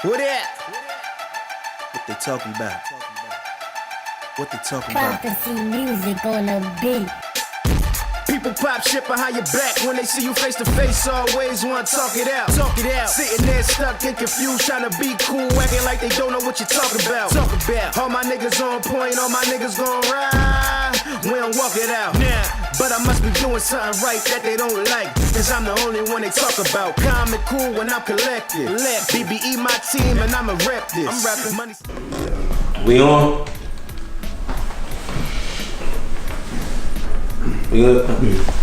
What that? What they talking about? What they talking about? Prophecy music on the beat. People pop shit behind your back when they see you face to face. Always want to talk it out. Talk it out. Sitting there stuck and confused, trying to be cool, acting like they don't know what you're talking about. Talk about. All my niggas on point, all my niggas gon' ride. We don't walk it out. Nah. But I must be doing something right that they don't like, cause I'm the only one they talk about. Calm and cool when I'm collected. Let BBE my team and I'ma rep this. I'm rapping money. We on? We good?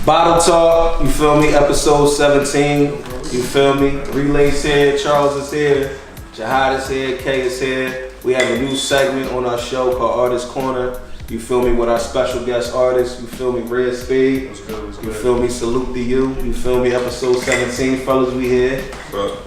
Bottle Talk, you feel me? Episode 17, you feel me? Relay's here, Charles is here, Jihad is here, Kay is here. We have a new segment on our show called Artist Corner. You feel me, with our special guest artist, you feel me, Red Spade. What's good, what's good? You feel me, salute to you feel me, episode 17, fellas, we here.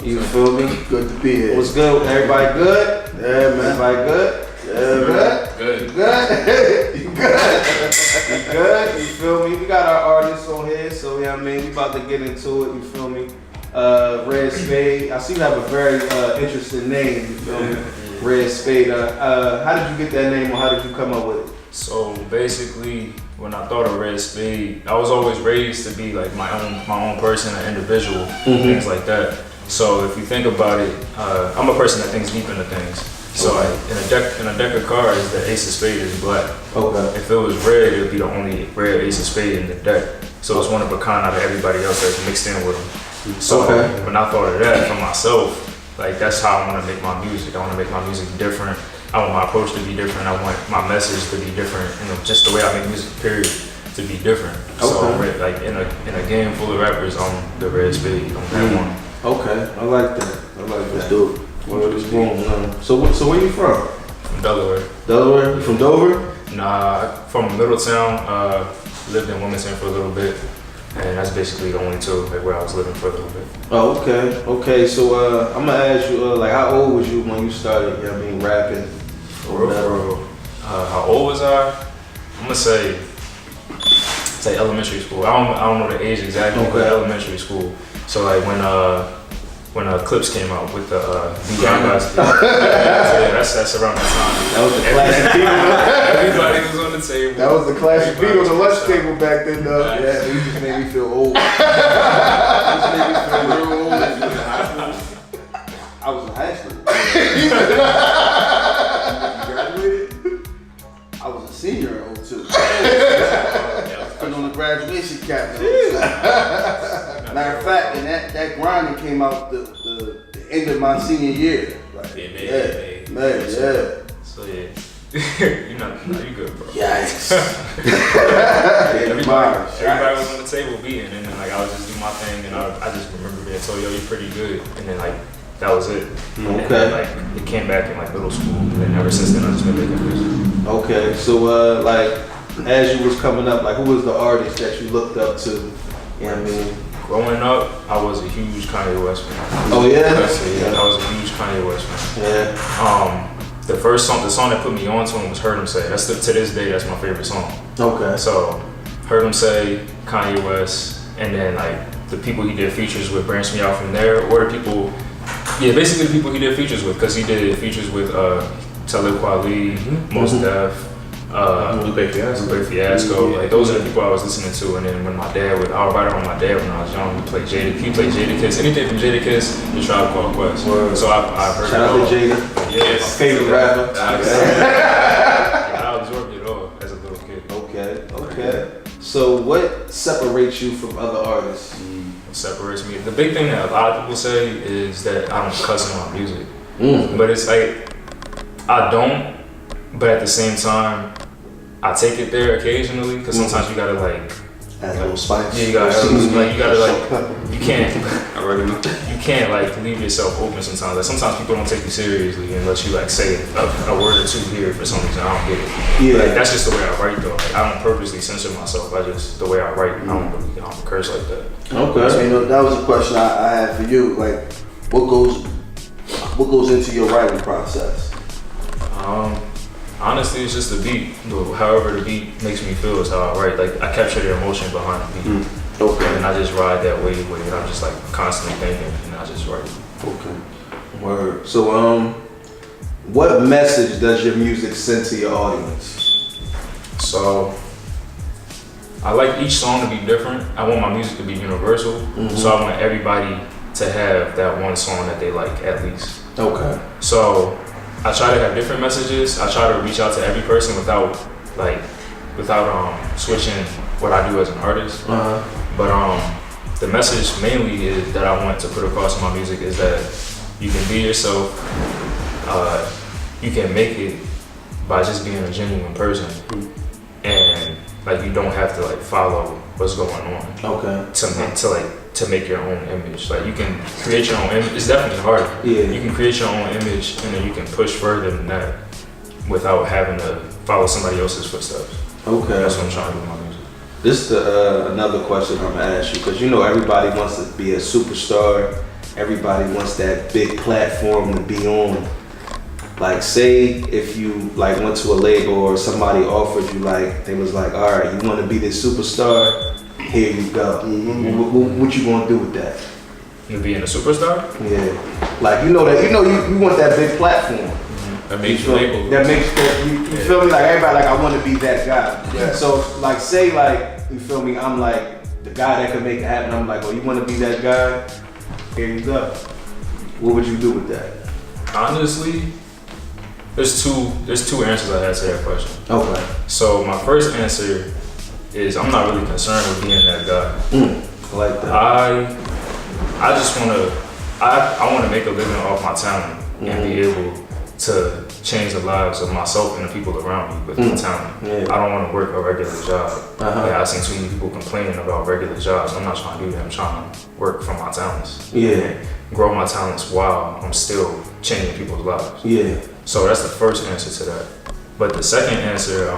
You feel me? Good to be here. What's good, everybody good? Yeah, man. Everybody good? Yeah, Good? Good. You good? You good? You good? You feel me? We got our artists on here, so yeah, I mean, we about to get into it, you feel me? Red Spade, I see you have a very interesting name, you feel me? Red Spade, how did you get that name or how did you come up with it? So basically, when I thought of Red Spade, I was always raised to be like my own person, an individual, things like that. So if you think about it, I'm a person that thinks deep into things. So in a deck of cards, the Ace of Spade is black. Okay. If it was red, it would be the only red Ace of Spade in the deck. So it's one of a kind out of everybody else that's mixed in with them. So when I thought of that for myself, like that's how I want to make my music. I want to make my music different. I want my approach to be different. I want my message to be different. You know, just the way I make music, period, to be different. So like in a game full of rappers, I'm the Red Spade. I'm that one. Okay, I like that. I like that. Let's do it. Word is born. So where you from? From Delaware. Delaware? You from Dover? Nah, from Middletown. Lived in Wilmington for a little bit, and that's basically the only two like where I was living for a little bit. Oh, okay. Okay, so I'm gonna ask you, like, how old was you when you started, you know what I mean, rapping? For real. How old was I? I'm gonna say elementary school. I don't know the age exactly, but elementary school. So like when Clips came out with the Young Guys, yeah, that's around that time. That was the classic beat. Everybody was on the table. That was the classic beat on the lunch Everybody table back then, though. Nice. Yeah, you just made me feel old. Just made me feel real old. I was in high school. You graduated? I was a senior in 02. Putting on the graduation cap. Matter of fact, and that grinding came out the end of my senior year. Like, man. So yeah, you good, bro. Yikes. Everybody was on the table beating, and then like I was just doing my thing, and I just remember being told, yo, you're pretty good, and then like that was it. And then, like it came back in like middle school, and then ever since then I just been making music. Okay, so like as you was coming up, like who was the artist that you looked up to? You know what I mean? Growing up, I was a huge Kanye West fan. Oh yeah? Yeah, I was a huge Kanye West fan. Yeah. The song that put me on to him was Heard Him Say. To this day, that's my favorite song. Okay. So, Heard Him Say, Kanye West, and then like the people he did features with branched me out from there, or the people, basically the people he did features with, because he did features with Talib Kweli, Mos Def, Lupe Fiasco. Like those are the people I was listening to, and then when I would write on my dad when I was young. He played Jadakiss, anything from Jadakiss, the Tribe Called Quest. So I've heard Shout out to Jada. Yes. My favorite rapper. I absorbed it all as a little kid. Okay. So what separates you from other artists? What separates me? The big thing that a lot of people say is that I don't cuss in my music. But it's like, I don't, but at the same time, I take it there occasionally, because sometimes you gotta like, add a little spice. Yeah, you gotta you can't like leave yourself open sometimes. Like sometimes people don't take you seriously unless you like say a word or two here for some reason. I don't get it. Yeah. Like, that's just the way I write though. Like, I don't purposely censor myself. The way I write. I don't curse like that. Okay. So, you know, that was a question I had for you. Like, what goes into your writing process? Honestly, it's just the beat. However the beat makes me feel is how I write. Like I capture the emotion behind the beat. Okay. And I just ride that wave with it. I'm just like constantly thinking, and I just write. Okay. Word. So, what message does your music send to your audience? So I like each song to be different. I want my music to be universal. So I want everybody to have that one song that they like at least. Okay. So I try to have different messages. I try to reach out to every person without switching what I do as an artist. But the message mainly is that I want to put across in my music is that you can be yourself. You can make it by just being a genuine person, and like you don't have to like follow what's going on. Okay. To make your own image. Like you can create your own image. It's definitely hard. Yeah. You can create your own image, and then you can push further than that without having to follow somebody else's footsteps. Okay. That's what I'm trying to do with my music. This is another question I'm gonna ask you, because you know everybody wants to be a superstar. Everybody wants that big platform to be on. Like, say if you like went to a label or somebody offered you, like they was like, all right, you want to be this superstar? Here you go. What you gonna do with that? You being a superstar? Yeah. Like you want that big platform. That makes you label. That makes you feel me? Like everybody like I want to be that guy. Yeah. So like say like you feel me? I'm like the guy that can make it happen. I'm like, oh, you want to be that guy? Here you go. What would you do with that? Honestly, there's two answers I had to that question. Okay. So my first answer is I'm not really concerned with being that guy. I like that. I just want to make a living off my talent and be able to change the lives of myself and the people around me with my talent. Yeah. I don't want to work a regular job. Like, I've seen too many people complaining about regular jobs. I'm not trying to do that. I'm trying to work from my talents. Yeah. And grow my talents while I'm still changing people's lives. Yeah. So that's the first answer to that. But the second answer,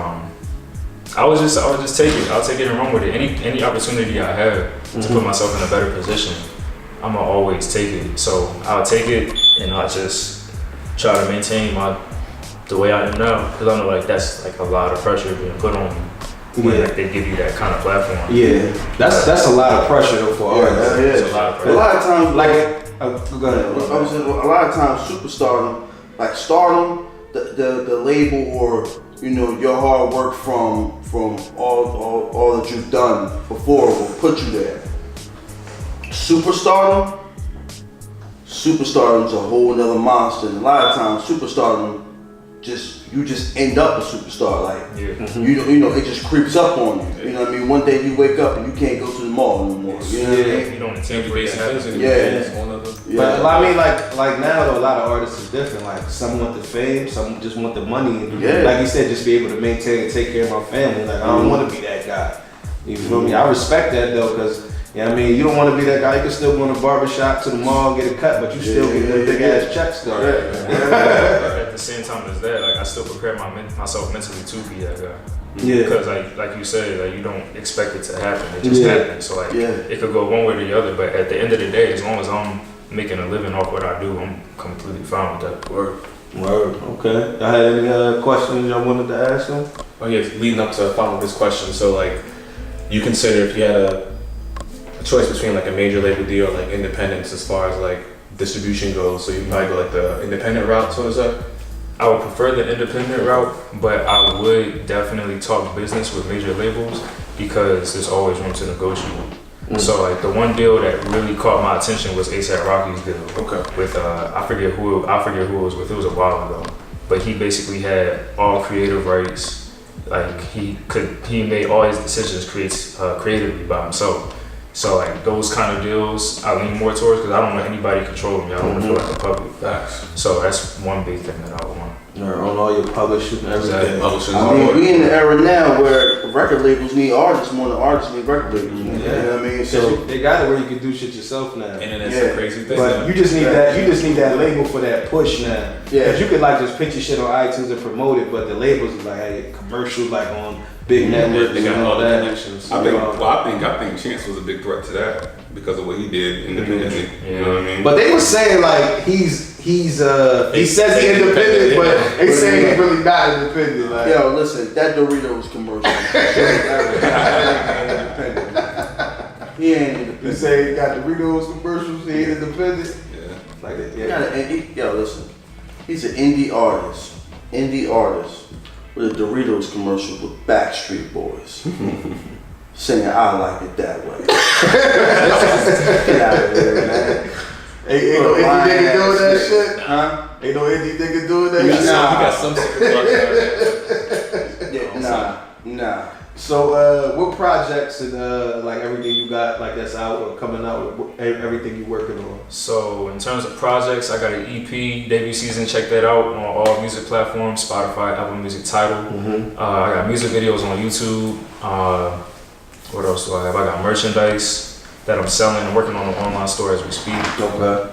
I would just take it. I'll take it and run with it. Any opportunity I have to put myself in a better position, I'ma always take it. So I'll take it and I'll just try to maintain the way I am now, because I know like that's like a lot of pressure being put on me when like, they give you that kind of platform. Yeah. That's a lot of pressure though for artists. It's a lot of pressure. A lot of times, Go ahead. I'm saying, a lot of times, superstardom, like stardom, the label or your hard work from all that you've done before will put you there. Superstardom's a whole nother monster. And a lot of times, superstardom you just end up a superstar. Like it just creeps up on you. You know what I mean? One day you wake up and you can't go to the mall anymore. You know what I mean? You don't anticipate it. Yeah. But I mean, like now though, a lot of artists is different. Like some want the fame, some just want the money. And like you said, just be able to maintain and take care of my family. Like I don't want to be that guy. You feel me? I respect that though, because I mean, you don't want to be that guy. You can still go in a barbershop to the mall, get a cut, but you still get them big ass checks though. At the same time as that, like I still prepare myself mentally to be that guy. Yeah. Because like you said, like you don't expect it to happen. It just happens. So like it could go one way or the other. But at the end of the day, as long as I'm making a living off what I do, I'm completely fine with that. Word. Okay. I had any questions y'all wanted to ask him? Oh yeah, leading up to following this question. So like, you consider if you had a choice between like a major label deal or like independence as far as like distribution goes, so you probably go like the independent route, so is that? I would prefer the independent route, but I would definitely talk business with major labels because there's always room to negotiate. So like the one deal that really caught my attention was A$AP Rocky's deal. Okay. With I forget who it was with. It was a while ago, but he basically had all creative rights. Like he made all his decisions creatively by himself. So like those kind of deals, I lean more towards because I don't want anybody controlling me. I don't want to feel like a puppet. Facts. So that's one big thing that I would want. On all your publishing and everything. I mean, we in the era now where record labels need artists more than artists need record labels. You know what I mean? So they got it where you can do shit yourself now. And then it's a crazy thing. But you just need that. You just need that label for that push now. Yeah. Because you could like just put your shit on iTunes and promote it, but the labels is like hey, commercial like on big networks. They got and all the that. connections. I think Chance was a big threat to that because of what he did independently. You know what I mean? But they were saying like he says he's independent, but they saying he's really not independent. Like. yo, listen, that Doritos commercial. He ain't independent. You say he got Doritos commercials, he ain't independent. Yeah. Like that. Yo, Yeah. listen. He's an indie artist with a Doritos commercial with Backstreet Boys. Singing I Like It That Way. Get out of here, man. Ain't no indie nigga doing that shit? Huh? Ain't no indie nigga doing that You shit? got some secret plugs out Yeah, nah. So, what projects and like everything you got like that's out or coming out, everything you working on? So in terms of projects, I got an EP debut season. Check that out on all music platforms: Spotify, Apple Music, Tidal. I got music videos on YouTube. What else do I have? I got merchandise that I'm selling and working on an online store as we speak. Okay.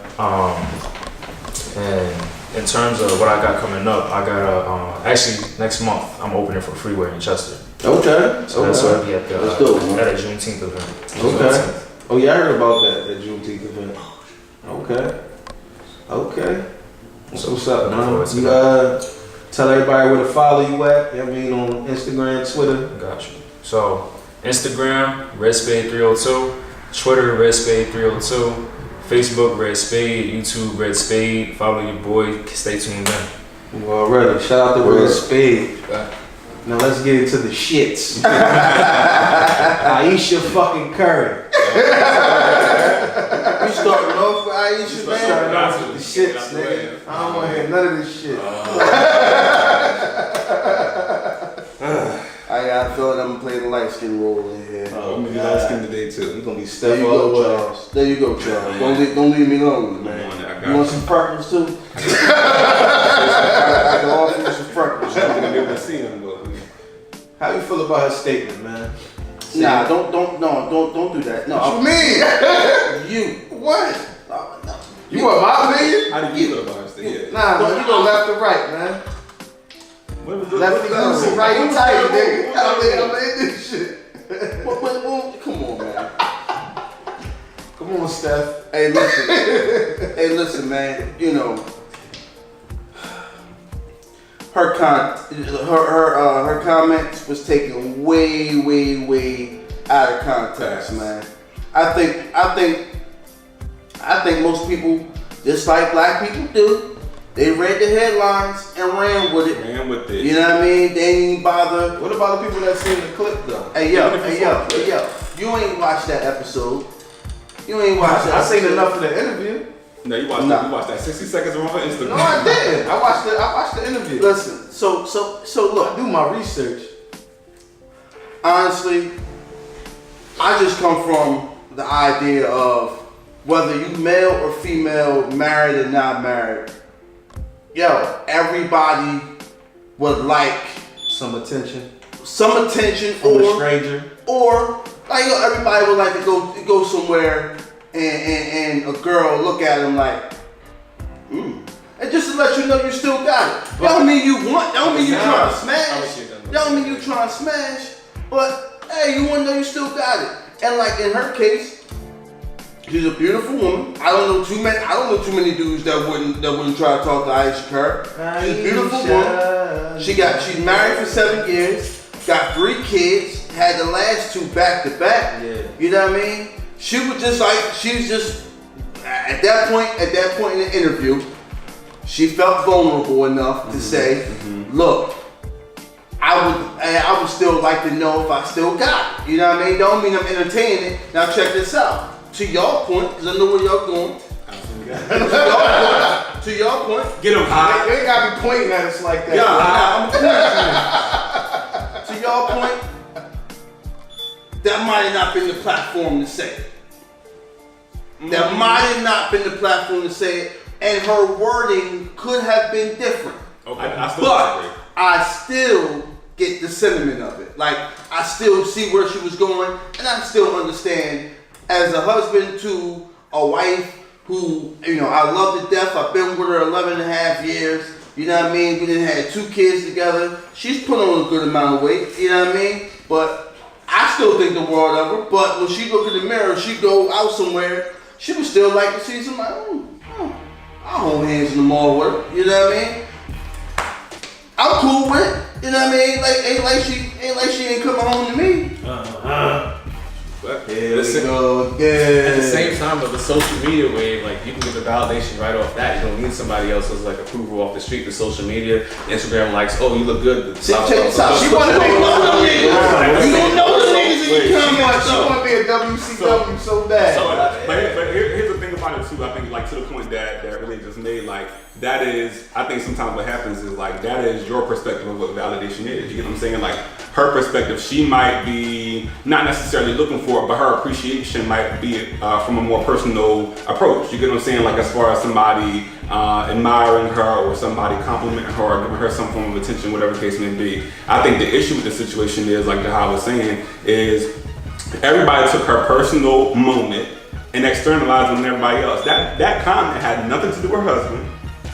And in terms of what I got coming up, I got actually next month I'm opening for Freeway in Chester. Okay. So that's where I'll be at the Let's do it, man. at a Juneteenth event. Okay. Oh yeah, I heard about that Juneteenth event. Okay. So what's up, man? You tell everybody where to follow you at. You know what I mean, on Instagram, Twitter. Got you. So Instagram, Red Spade 302, Twitter, Red Spade 302, Facebook, Red Spade, YouTube, Red Spade. Follow your boy. Stay tuned in. You already. Shout out to Red Spade. Now let's get into the shits. Ayesha fucking Curry. You starting off with Ayesha, man? Starting off with the shits, nigga. I don't want to hear none of this shit. I feel like I'm gonna play the light skin role in here. I'm gonna be light skinned today too. We're gonna be There Steph you all go, the way. Charles. There you go, Charles. Don't leave me alone, man. I You want some freckles too? I can offer you some freckles. I'm gonna be able to see him, but How you feel about her statement, man? Nah, don't do that. No, What you mean? you. What? No. You want my opinion? how do you feel about this thing? Yeah. Nah, man, you go left or right, man. Lefty goosey, righty tighty, nigga. I'm in this shit. Come on, man. Come on, Steph. Hey, listen, man. You know, her comments was taken way out of context, man. I think most people, just like black people do, they read the headlines and ran with it. You know what I mean? They ain't even bother. What about the people that seen the clip though? Hey yo. You ain't watched that episode. You ain't watched that. I seen enough of the interview. No, you watched Nah. that. You watched that 60 seconds on her Instagram. No, I didn't. I watched the interview. Listen, so I look, do my research. honestly, I just come from the idea of whether you male or female, married or not married, everybody would like Some attention some attention from a stranger. or like everybody would like to go somewhere and a girl look at him like, and just to let you know you still got it. That don't mean you want. That don't mean you trying to smash. That don't mean you trying to smash. But hey, you want to know you still got it. And like in her case, she's a beautiful woman. I don't know too many dudes that wouldn't try to talk to Ayesha Curry. She's a beautiful woman. She's married for 7 years. Got 3 kids. Had the last 2 back to back. Yeah. You know what I mean? She was just at that point in the interview, she felt vulnerable enough to say, look, I would still like to know if I still got it. You know what I mean? Don't mean I'm entertaining it. Now check this out. To y'all point, because I know where y'all going. To y'all point. Get him high. They ain't gotta be pointing at us like that. To y'all point, that might have not been the platform to say it. That might have not been the platform to say it, and her wording could have been different. Okay. I still But disagree. I still get the sentiment of it. Like, I still see where she was going, and I still understand as a husband to a wife who, I love to death. I've been with her 11 and a half years. You know what I mean? We done had 2 kids together. She's put on a good amount of weight. You know what I mean? But I still think the world of her. But when she look in the mirror, she go out somewhere, she would still like to see somebody. I'll hold hands in the mall with her. You know what I mean? I'm cool with it. You know what I mean? Like ain't like she ain't coming home to me. Yeah, Here we go again. At the same time, though, the social media wave, like you can get the validation right off that. You don't need somebody else's like approval off the street. The social media, Instagram likes, oh, you look good. Check this out. She want to be one of them niggas. You don't know the niggas in your comments. She want to be a WCW so bad. But here's the thing about it too. I think like to the point that really just made, like that is, I think sometimes what happens is like that is your perspective of what validation is. You get what I'm saying? Like her perspective, she might be not necessarily looking for it, but her appreciation might be from a more personal approach. You get what I'm saying? Like as far as somebody admiring her or somebody complimenting her or giving her some form of attention, whatever the case may be. I think the issue with the situation is, like Jahai was saying, is everybody took her personal moment and externalized it on everybody else. That comment had nothing to do with her husband.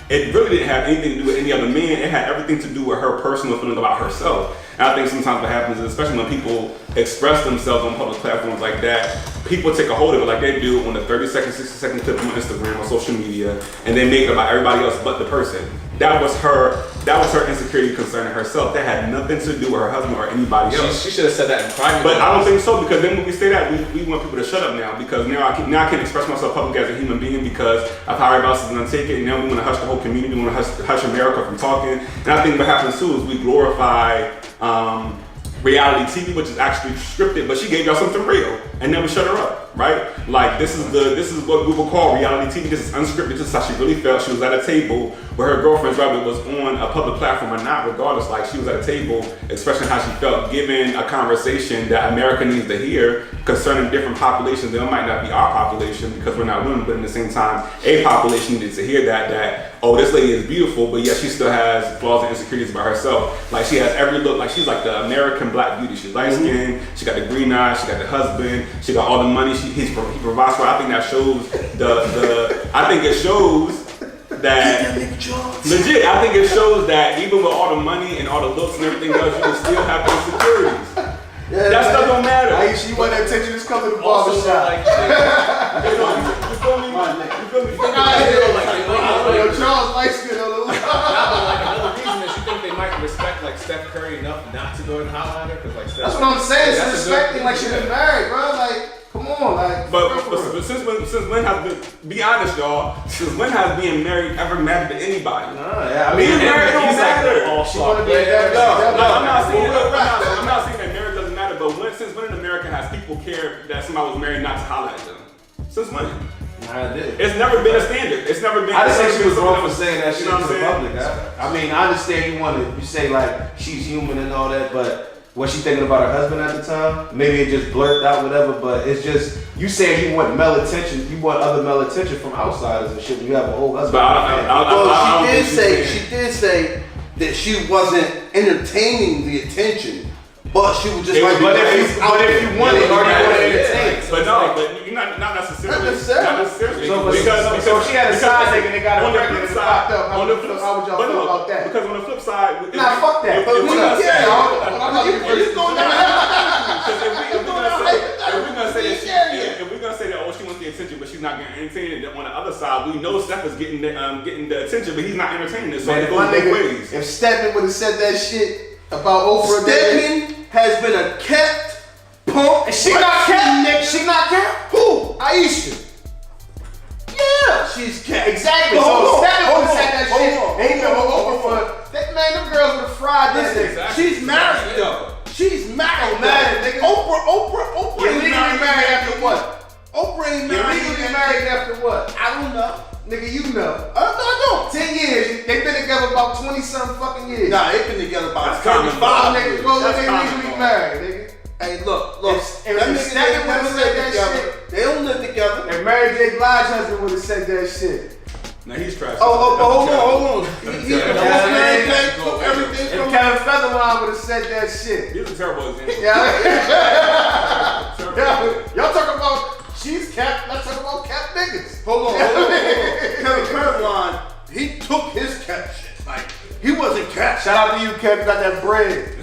It really didn't have anything to do with any other man. It had everything to do with her personal feeling about herself. And I think sometimes what happens is, especially when people express themselves on public platforms like that, people take a hold of it like they do on a 30-second, 60-second clip on Instagram or social media, and they make it about everybody else but the person. That was her insecurity concerning herself. That had nothing to do with her husband or anybody else. She should have said that in private. But I don't think so, because then when we say that, we want people to shut up now, because now I can't express myself publicly as a human being because of how everybody else is gonna take it, and now we want to hush the whole community, we want to hush America from talking. And I think what happens too is we glorify reality TV, which is actually scripted, but she gave y'all something real, and then we shut her up, right? Like this is what we would call reality TV. This is unscripted. This is how she really felt. She was at a table where her girlfriends, whether it was on a public platform or not, regardless, like she was at a table expressing how she felt, giving a conversation that America needs to hear concerning different populations. That might not be our population because we're not women, but at the same time, a population needs to hear that oh, this lady is beautiful, but yet she still has flaws and insecurities about herself. Like she has every look, like she's like the American black beauty. She's light skinned, she got the green eyes, she got the husband, she got all the money he provides for her. I think that shows I think it shows that legit, I think it shows that even with all the money and all the looks and everything else, you can still have insecurities. Yeah, that stuff don't matter. Ayesha, you want that attention, just come to the barbershop. Like, you feel me? You feel me? Yo, Charles light skin on the Like another reason is you think they might respect like Steph Curry enough not to go and holler at her, because like Steph. That's what I'm saying. She's respecting like she been married, bro. Like, come on, like. But since when has been? Be honest, y'all. Since when has being married ever mattered to anybody? Yeah, I mean, being married don't matter. She want to be a I'm not saying that marriage doesn't matter, but since when in America has people cared that somebody was married not to holler at them? Since when? It's never been a standard. It's never been. I just think she was wrong for saying that shit You know to what the I'm public. I mean, I understand you say like she's human and all that, but was she thinking about her husband at the time? Maybe it just blurted out, whatever. But it's just you saying you want male attention. You want other male attention from outsiders and shit. When you have a whole husband. Well, she did say that she wasn't entertaining the attention, but she was just like. But if you want it, or you want to entertain. But no, but you're not necessarily. Not necessarily. So she had a side nigga and they got a record and it popped up. How would y'all feel about that? Because on the flip side, nah, fuck that. But we don't care. If we're gonna say that, oh, she wants the attention, but she's not gonna entertain it. On the other side, we know Steph is getting the attention, but he's not entertaining it. So it goes both ways. If Stephen would have said that shit about Oprah, Stephen has been a kept punk. and she not kept. She not kept. Who? Ayesha. Yeah, she's kept. Exactly. So Stephen would have said that shit. And he been with Oprah for that. Man, them girls would have fried that nigga. She's married though. She's married. Nigga. Oprah You're legally married after what? Oprah ain't You're married. legally married after what? I don't know. Nigga, you know. I don't. 10 years. They've been together about 20-something fucking years. Nah, they've been together about That's common. 35 Niggas, years. well, That's they common legally law. married, nigga. Hey, look. If Them niggas Stephen ain't would've never said lived that together. shit. They don't live together. And Mary J. Blige's husband would have said that shit. Now he's trash. Hold on. If Everything from Kevin Featherline would have said that shit. He's a terrible example. Y'all talking about she's kept, let's talk about kept niggas. Hold on. Kevin Featherline, he took his kept shit. Like, he wasn't kept. Shout out to you, Kev, you got that bread.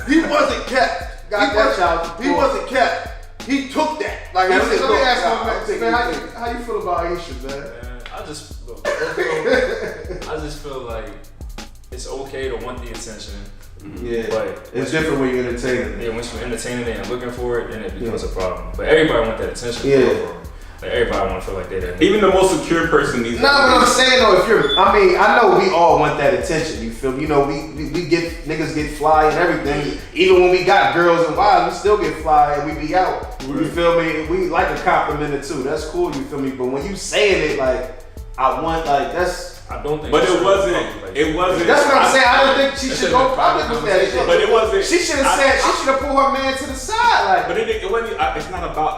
He wasn't kept. Got that child. He wasn't kept. He took that. Like, Let he me said, look, ask you, man, man, how you feel about Ayesha, man? I just feel like it's okay to want the attention, Yeah, But it's different when you're entertaining. Yeah, once you're entertaining it and looking for it, then it becomes a problem. But everybody want that attention. Yeah. Like everybody want to feel like they're that. Even the most secure person needs. No, but I'm saying though, if you're, I mean, I know we all want that attention. You feel me? You know, we get niggas get fly and everything. Even when we got girls and wives, we still get fly and we be out. You feel me? We like a compliment too. That's cool. You feel me? But when you saying it like, I want like that's. I don't think. But it wasn't. It wasn't. That's what I'm saying. I don't think she should go public with that shit. But it wasn't. She should have said. She should have pulled her man to the side. Like, But it wasn't. It's not about.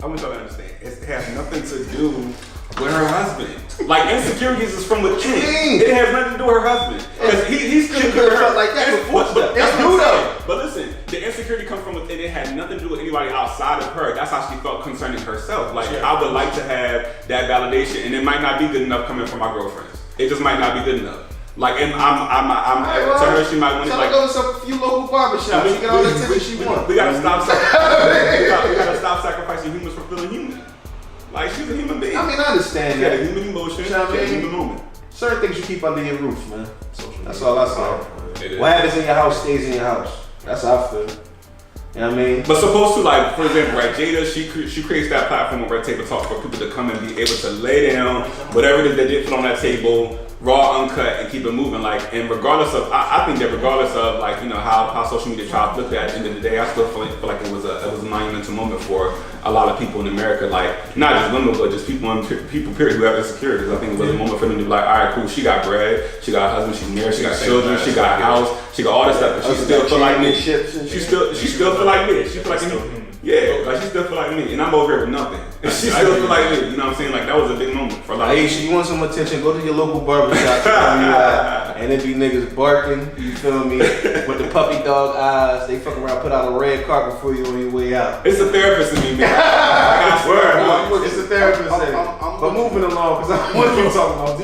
I want y'all to understand. It has nothing to do with her husband. Like insecurities is from within. It has nothing to do with her husband. Because he's still could have felt like that before. That's new though. But listen, the insecurity comes from within. It had nothing to do with anybody outside of her. That's how she felt concerning herself. Like I would like to have that validation, and it might not be good enough coming from my girlfriends. It just might not be good enough. Like, and to her, she might want to like go to some few local barbershops. She get all the attention she wants. We gotta stop. We gotta stop sacrificing humans for feeling human. Like she's a human being. I mean, I understand She had that. a human emotion. You know what I She had a mean? human moment. Certain things you keep under your roof, man. That's all I say. It What is. happens in your house stays in your house. That's how I feel. You know what I mean? But supposed to, like, for example, right, Jada, she creates that platform of Red Table Talk for people to come and be able to lay down whatever it is they did put on that table, raw, uncut, and keep it moving. Like, and regardless of, I think that regardless of, like, you know, how social media tried to look at the end of the day, I still feel like it was a monumental moment for a lot of people in America. Like, not just women, but just people period who have insecurities. I think it was a moment for them to be like, all right, cool, she got bread, she got a husband, she's married, she got children, she got a house, she got all this stuff, but she still feel like me. She still feel like me. She feel like me. Yeah, like she still feel like me, and I'm over here with nothing. And she still feel like me. You know what I'm saying? Like that was a big moment for a lot of Ayesha, you want some attention? Go to your local barbershop, and it be niggas barking. You feel me? With the puppy dog eyes, they fuck around, put out a red carpet for you on your way out. It's a therapist in me, man. I swear, It's a therapist. But moving along, because I want to talk about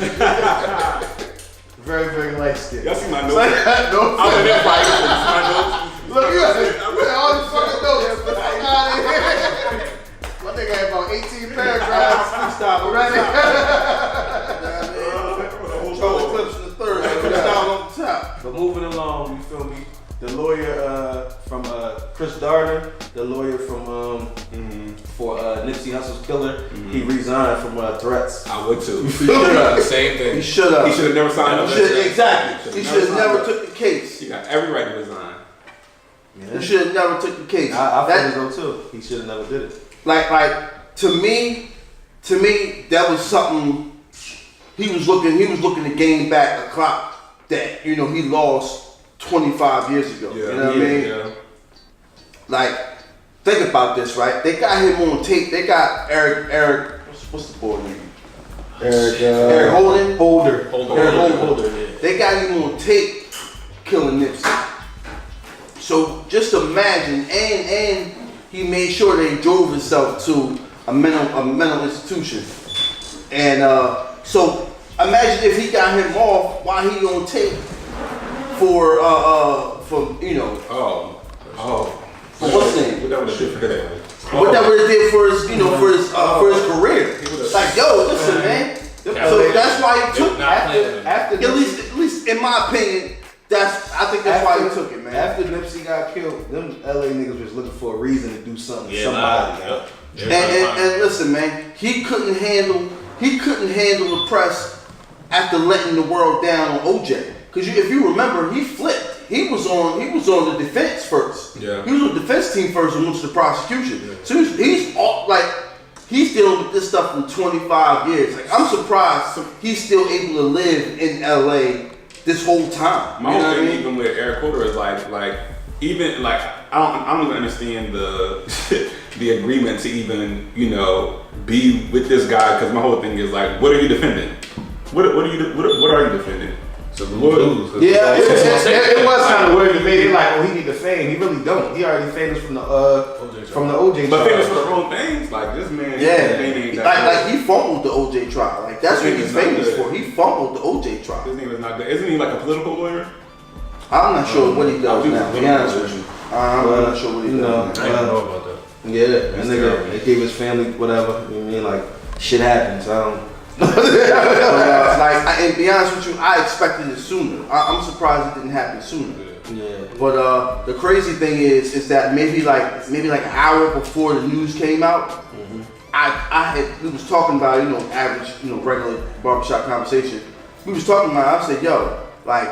very, very light skin. y'all see my notes? No, I'm in there fighting. You see my notes? look, you got all these fucking notes. My nigga had about 18 paragraphs. Stop right Charlie Clips in the third. Down on the top. But moving along, you feel me? The lawyer from Chris Darden, the lawyer from for Nipsey Hussle's killer, he resigned from threats. I would too. Same thing. He should have. He should have never signed up. Exactly. He should have never took the case. He got every right to resign. He should have never took the case. I feel as though too. He should have never did it. Like to me, that was something. He was looking to gain back a clock that he lost 25 years ago. Yeah. You know what I mean? Yeah. Like, think about this, right? They got him on tape. They got Eric. What's the boy name? Eric Holder. Eric Holder. They got him on tape killing Nipsey. So just imagine, and he made sure they drove himself to a mental institution. And so imagine if he got him off while he on tape for what's his name? What that would have did for him? What that would have did for his for his career. Like, yo, listen, man. So that's why he took it. After At least in my opinion, I think that's why he took it, man. After Nipsey got killed, them LA niggas was looking for a reason to do something to somebody. And listen, man, he couldn't handle the press after letting the world down on OJ. Because if you remember, he flipped. He was on the defense first. Yeah. He was on the defense team first and went to the prosecution. Yeah. So he's dealing with this stuff for 25 years. Like, I'm surprised he's still able to live in LA this whole time. My whole thing, even with Eric Holder, is like even like I don't even understand the the agreement to even be with this guy, because my whole thing is like, what are you defending? What are you defending? So the lose. Yeah, it was kind of weird. He made it like, oh, he need the fame. He really don't. He already famous from the OJ But trial. famous for the wrong things. Like this man. Like he fumbled the OJ trial. Like that's what he's famous for. He fumbled the OJ trial. His name is not good. Isn't he like a political lawyer? I'm not sure what he does now. To be honest with you, I'm not sure what he does. I didn't know about that. Yeah, that nigga, they gave his family whatever. You know what I mean? Like, shit happens. I don't. And be honest with you, I expected it sooner. I'm surprised it didn't happen sooner. Yeah. But the crazy thing is that maybe like an hour before the news came out, we was talking about, you know, average, you know, regular barbershop conversation. We was talking about, I said, yo, like,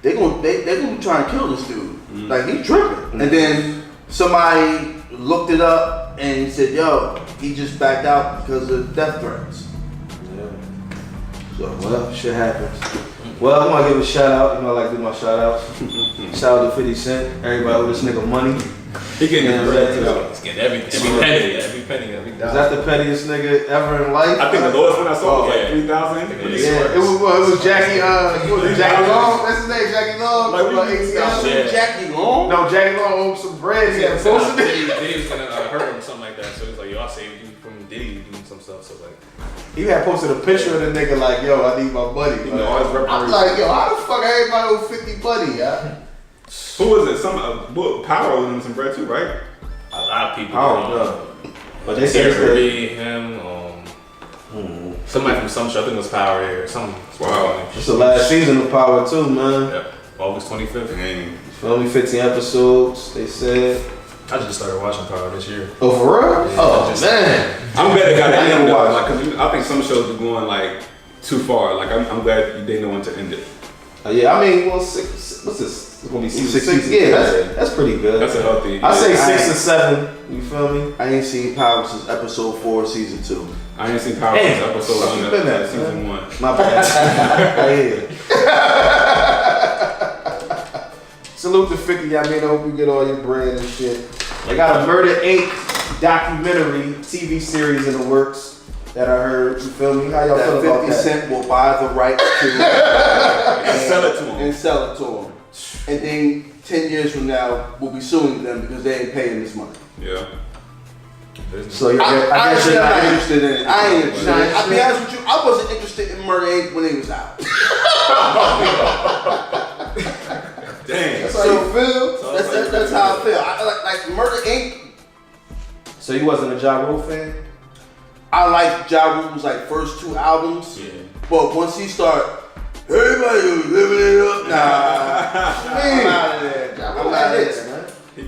they gonna be trying to kill this dude. Like, he tripping. And then somebody looked it up and said, yo, he just backed out because of death threats. Yeah. So, Well, shit happens. Well, I want to give a shout out. You know, I like to do my shout outs. Shout out to 50 Cent. Everybody owe this nigga money. He getting his bread too. He's getting every penny. Is that the pettiest nigga ever in life? I think the lowest one I saw was like 3,000. Yeah, it was Jackie. What was it, Jackie Long? That's his name, Jackie Long. Like, $18. Jackie Long? No, Jackie Long owed some bread. He had posted it. Diddy was gonna hurt him, something like that. So he's like, yo, I saved you from Diddy doing some stuff. So like, He had posted a picture of the nigga like, yo, I need my money. You know, all his I'm reparations. like, yo, how the fuck everybody owe 50 money, yeah? Who was it? Some Power owed him some bread too, right? a lot of people. I don't know. But they said Gary, him, somebody from some show, I think it was Power or something. Wow. it's the last season of Power too, man. Yep. August 25th. Dang. Only 15 episodes, they said. I just started watching Power this year. Oh, for real? Yeah, Oh, just- man. I'm glad they got I it never end though. watched. Like, cause I think some shows are going like too far. Like, I'm glad they know when to end it. Yeah, I mean, well, six, what's this? It's gonna be season 6. Seasons. Yeah, that's pretty good. That's a healthy. I say yeah. 6 or 7. You feel me? I ain't seen Power since episode 4, season 2. I ain't seen Power since episode fuck you 1 been at, of season 1. My bad. Salute to 50. I mean, I hope you get all your bread and shit. They got a Murder Inc. documentary TV series in the works that I heard. You feel me? How y'all feel That about 50 that? Cent will buy the rights to And sell it to him. and sell it to him. And then 10 years from now, we'll be suing them because they ain't paying this money. Yeah. So you're, I I guess honestly, you're I'm not not interested. interested in it. I ain't interested in it. I'll be Shit. honest with you, I wasn't interested in Murder Inc. when it was out. Dang. That's how you feel? That's how I feel. Like Murder Inc. So you wasn't a Ja Rule fan? I like Ja Rule's like first 2 albums. Yeah. But once he start, everybody was living it up. Nah, I'm out of there. I'm out of hits, man.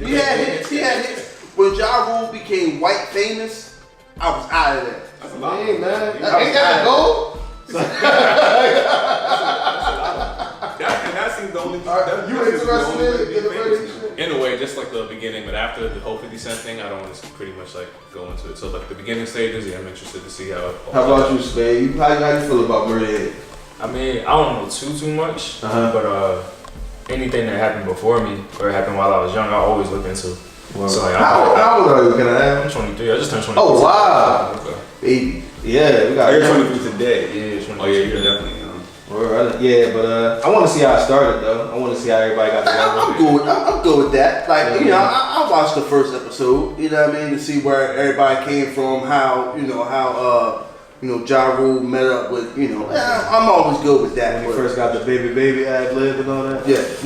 He had hits. When Ja Rule became white famous, I was out of there. That's a lot. Hey, man. Yeah. Ain't that a goal? That seems the only. You interested in the Murder shit? In a way, just like the beginning, but after the whole 50 Cent thing, I don't want to pretty much like go into it. So like the beginning stages, yeah, I'm interested to see how it How about you, Spade? How you feel about Murder Inc? I mean, I don't know too much, but anything that happened before me or happened while I was young, I always look into. Well, So like, how old are you? Can I I'm ask? 23. I just turned 23. Oh, wow. Okay. Baby. Yeah, we got You're 23 today. Yeah, 23. Oh yeah, you're definitely young. Yeah, but I want to see how it started though. I want to see how everybody got together. I'm good with that. Like, you know, I watched the first episode, you know what I mean, to see where everybody came from, how Ja Rule met up with, you know, I'm always good with that. When you first got the baby ad lib and all that. Yeah. I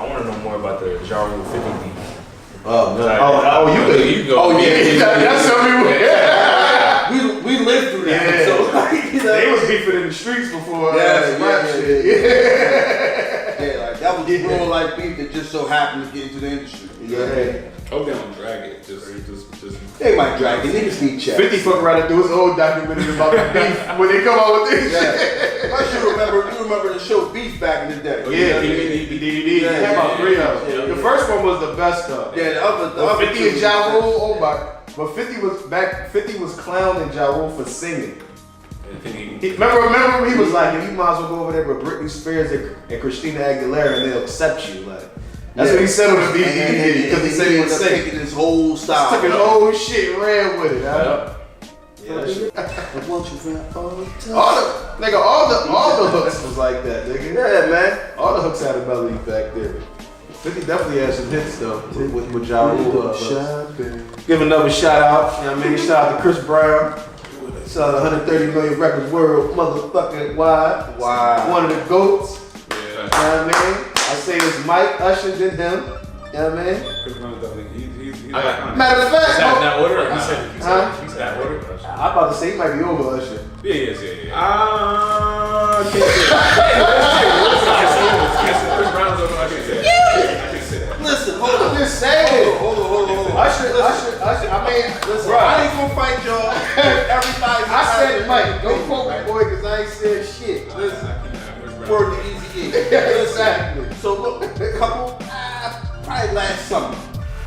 want to know more about the Ja Rule 50 beat. Oh, no. you go. Oh yeah, That's what we were. we lived through that. Yeah. So like, you know, They was beefing in the streets before. Yeah, rap yeah, shit. yeah, like that was real life beef that just so happened to get into the industry. Yeah. Hope they don't drag it. Just. They might drag it. Niggas need checks. 50 fuck around and do his own documentary about the beef when they come out with this shit. Yeah. Plus, you remember the show Beef back in the day. Yeah, DVD. Yeah, They had about yeah, 3 of yeah, them. yeah. The first one was the best though. Yeah, the other 50 two and Ja was- Rule, oh my. But 50 was clowning Ja Rule for singing. Remember he was like, you might as well go over there with Britney Spears and Christina Aguilera and they'll accept you. Like that's what he said on the DVD because he said he would was sing. taking his whole style. Took his whole shit and ran with it. Huh? Yeah, that shit. Won't you rap all the time? All the hooks was like that, nigga. Yeah, man. All the hooks had a melody back there. 50 definitely had some hits though with Ja Rule. Give another shout out. You know what I mean? Shout out to Chris Brown. Shout out to 130 million records world motherfucking wide. Wow. One of the GOATs. Yeah. You know what I mean? I say it's Mike, Usher, then him. You know what I mean? Chris Brown's definitely. He's I got- Matter of Is that in fact, that order or not? Huh? Is that order? I'm about to say he might be over Usher. Yeah, yeah. Can't say. Chris Brown's over. I can say. just saying. Hold on. Usher. I mean, listen, Bro, I ain't gonna fight y'all. Everybody. I said Mike. Don't quote me, boy, because I ain't said shit. Listen. Word to Easy E. Exactly. So look, probably last summer,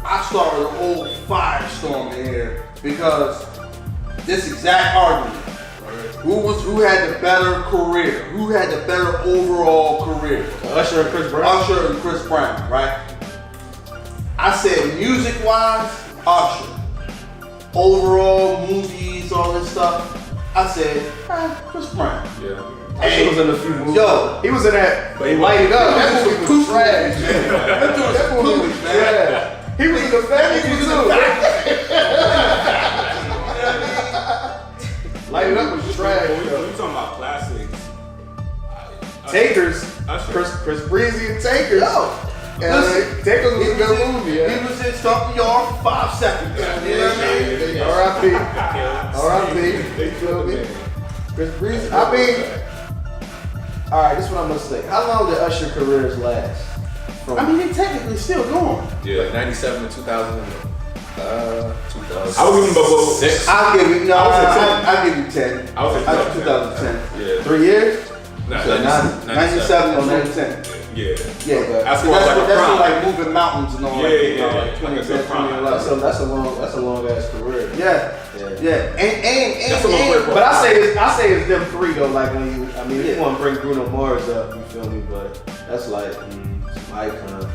I started a whole firestorm in here because this exact argument. Who had the better career? Who had the better overall career? Usher and Chris Brown. Usher and Chris Brown, right? I said music-wise, Usher. Overall, movies, all this stuff. I said, Chris Brown. Yeah. Usher was in a few movies. Yo, he was in that. But he Light It Up. that movie was trash. That movie was man. Yeah. He was in the family too. Light It Up was trash. When you talking about classics, Takers. Usher. Chris Breezy and Takers. Yo, listen, Takers was a good movie. He Yeah. was in Stomp the Yard for 5 seconds. You know what I mean? R.I.P. R.I.P. You feel me? Chris Breezy. I mean, all right. This is what I'm gonna say. How long did Usher careers last? I mean, they technically still going. Yeah, like 97 to 2000. 2000. I was even about 6. I'll give you, no, I would say I'll give you 10. I would say 2010. Yeah. 3 years? Nah, So 97 or 10. Yeah. Yeah, That's that's more like a that's prime. like moving mountains and all Yeah, that. yeah, You know, yeah. like Like a 2010, good prime. 2011. That's a long ass career. Yeah, Yeah. and That's a little bit- But I say it's them three though. Like when you, I mean, if Yeah. you want to bring Bruno Mars up, you feel me? But that's like some icon.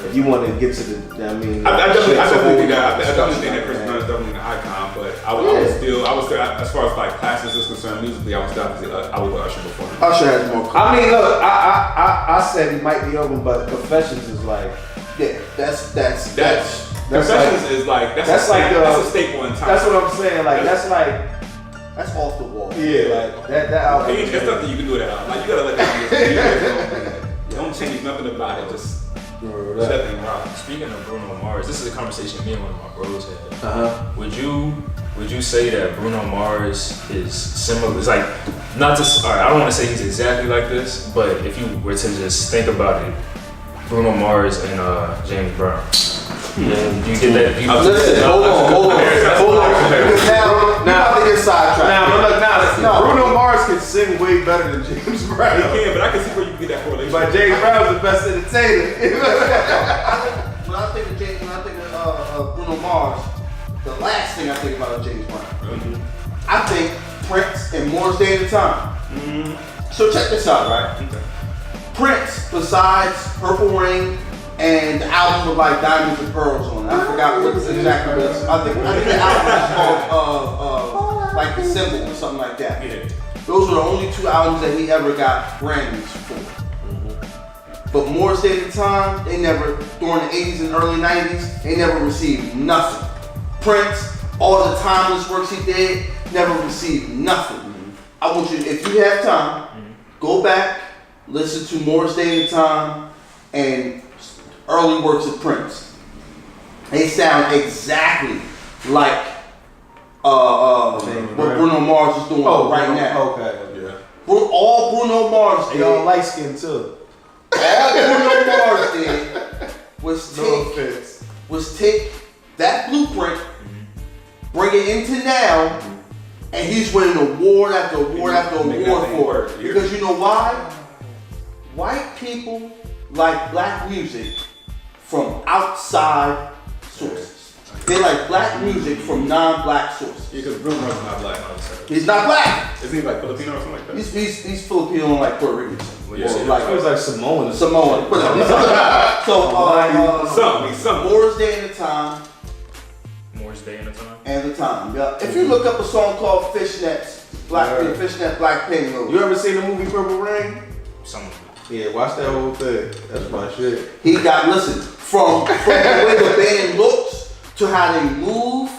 If you want to get to the, I mean, I definitely think that. I shit, definitely think that Chris man. Brown is definitely an icon, but I would still, as far as like classics is concerned, musically, I would definitely, I would put Usher before him. Usher has more. I mean, look, I said he might be over, but Confessions is like, Yeah, that's Confessions is like that's a staple in time. that's what I'm saying. Like that's like, that's off the wall. yeah, like that album. There's nothing you can do with that album. Like you gotta let that be. Don't change nothing about it. Just let that thing rock. Speaking of Bruno Mars, this is a conversation me and one of my bros had. Uh-huh. Would you say that Bruno Mars is similar? It's like not just. All right, I don't want to say he's exactly like this, but if you were to just think about it, Bruno Mars and James Brown. Do you get that? Listen, hold on. Because now they get sidetracked. Bruno Mars can sing way better than James Brown. You can, but I can see where you get that correlation. But James Brown's the best entertainer. When I think of Bruno Mars, the last thing I think about is James Brown. I think Prince and Morris Day at the time. So check this out, right? Prince, besides Purple Rain and the album with like Diamonds and Pearls on it, I forgot what exactly it is. I think the album is called like The Symbol or something like that. Yeah. Those were the only 2 albums that he ever got Grammys for. But Morris Day at the time, they never, during the 80s and early 90s, they never received nothing. Prince, all the timeless works he did, never received nothing. I want you, if you have time, go back, listen to Morris Day at the time and early works of Prince. They sound exactly like what Bruno Mars is doing right now. Okay. Yeah. All Bruno Mars did. They all light skinned too. All Bruno Mars did was take that blueprint, bring it into now, and he's winning award after award after Make award that thing for work, it. yeah. Because you know why? White people like black music from outside sources. They like black music from non-black sources. Yeah, because Bruno Mars is not black. He's not black. Isn't he like Filipino or something like that? He's Filipino and like Puerto Rican. Yeah. Or like It was like Samoan. Samoan. Something. Morris Day and the Time. Morris Day in the time. And the Time. Yeah. If you look up a song called Fishnets, Fishnet Black Penguin. You ever seen the movie Purple Rain? Some of it. Yeah, watch that whole thing. That's my shit. He got, listen, from the way the band looks to how they move,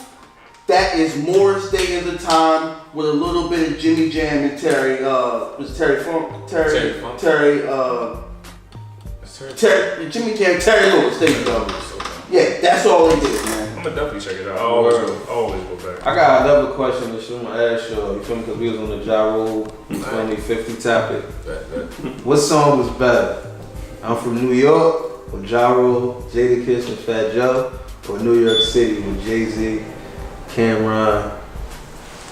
that is Morris Day and the Time with a little bit of Jimmy Jam and Terry, was Terry Funk? Terry Funk. Jimmy Jam, Terry Lewis, there you go. Yeah, that's all they did, man. I'm gonna definitely check it out. I always go back. I got another question that I'm gonna ask you. You feel me? Because we was on the Ja Rule 2050 topic. What song was better? I'm from New York with Ja Rule, Jadakiss, and Fat Joe, or New York City with Jay-Z, Cameron?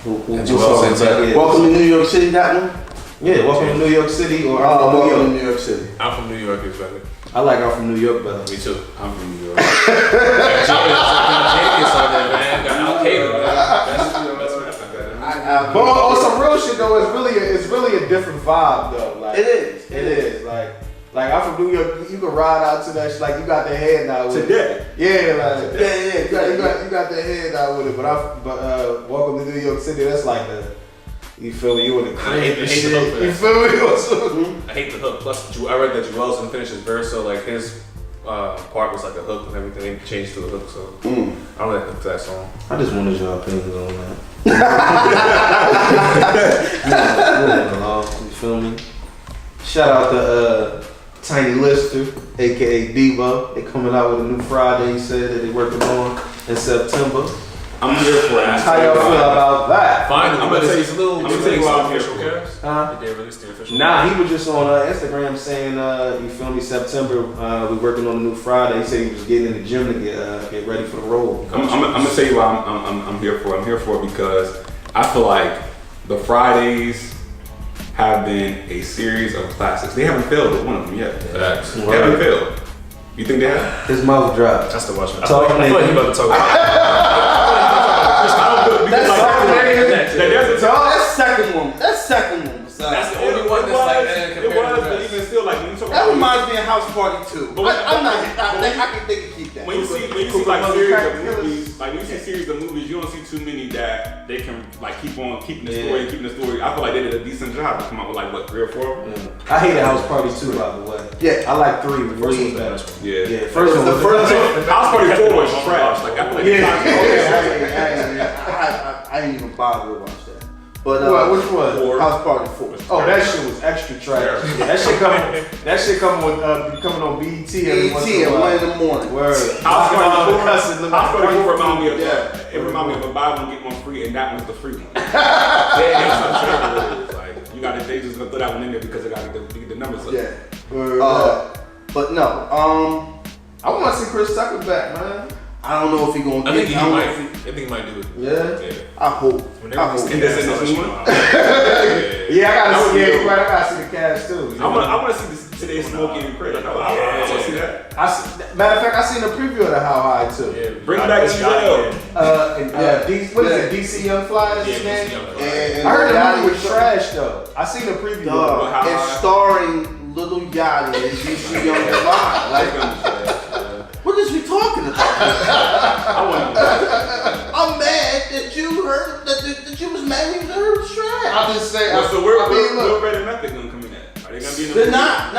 And Joel Santana. Welcome to New York City, that one? Yeah, welcome to New York City or Welcome to I'm New York City. I'm from New York, is better. I like I'm from New York better. Me too. I'm from New York. Jadakiss on there, man. Got Al-Qaeda, man. But on some real shit though, it's really a different vibe though. Like It is. It is. Like I'm from New York. You can ride out to that shit like you got the head now with Today. it. Yeah, like Yeah. you got the head out with it. But welcome to New York City. That's like you feel me? You in the I crib hate and the shit. hook for You that. feel me? I hate the hook. Plus, I read that Joel's didn't finish his verse, so like his part was like a hook and everything. They changed to a hook, so I don't like the hook to that song. I just wanted your opinions on that. You feel me? Shout out to Tiny Lister, aka Devo. They coming out with a new Friday. He said that they working on in September. I'm here for it. How y'all feel about that? Finally, I'm gonna tell you- it's a little. I'm gonna tell you why I'm here official, for it. Cavs? Huh? Did they release the official? Nah, he was just on Instagram saying, you feel me, September, we working on a new Friday. He said he was getting in the gym to get ready for the roll. I'm gonna tell you why I'm here for it. I'm here for it because I feel like the Fridays have been a series of classics. They haven't failed with one of them yet. Facts. They haven't failed. You think they have? His mouth dropped. That's the watchman. I Talk, feel like he about to talk about That's second one. That's second one. That's the only one that's like, man, It compared to was, the but rest. even still, like when you talk That about reminds me of House Party 2. But I'm not. I can think of keep that. when you see like series of movies, like when you see series of movies, you don't see too many that they can like keep on keeping the story and keeping the story. I feel like they did a decent job to come out with like what 3 or 4 of them. I hated House Party 2, by the way. Yeah. I like 3. The first first one's the better. best one. Yeah. Yeah, first one. The first one. House Party 4 was trash. Like I feel like I didn't even bother to watch that. But Which one? House Party 4. Oh, that shit was extra trash. Yeah, that shit coming on BET every once in a at while. 1 in the morning. Word. House Party 4 House remind me of Yeah. it reminded me of a buy one get one free, and that was the free one. That's how terrible it is. Like you got they just gonna throw that one in there because they got to get the numbers up. Yeah. But no. I want to see Chris Tucker back, man. I don't know if he gonna. I think he don't know might. if he- I think he might do it. Yeah. I hope. When they I release hope. the This cast, is I'll let this you one? know. Yeah, I gotta That see. would be Yeah, dope. you're right. I gotta see the cast too. I want to see this today's Smokey and Craig. I want to see that. Matter of fact, I seen a preview of the How High too. Yeah, Bring back it's Giselle. What is it? DC Young Fly? Is his name? And I heard the Yachty movie was trash though. I seen the preview. Dog, How it's high? starring Little Yachty and DC Young Fly. Like, what is we talking about? I'm mad that you heard that you was mad when you heard it was trash. I'm just saying. So where Red and Method gonna come in at? Are they gonna be in the They're movie? not.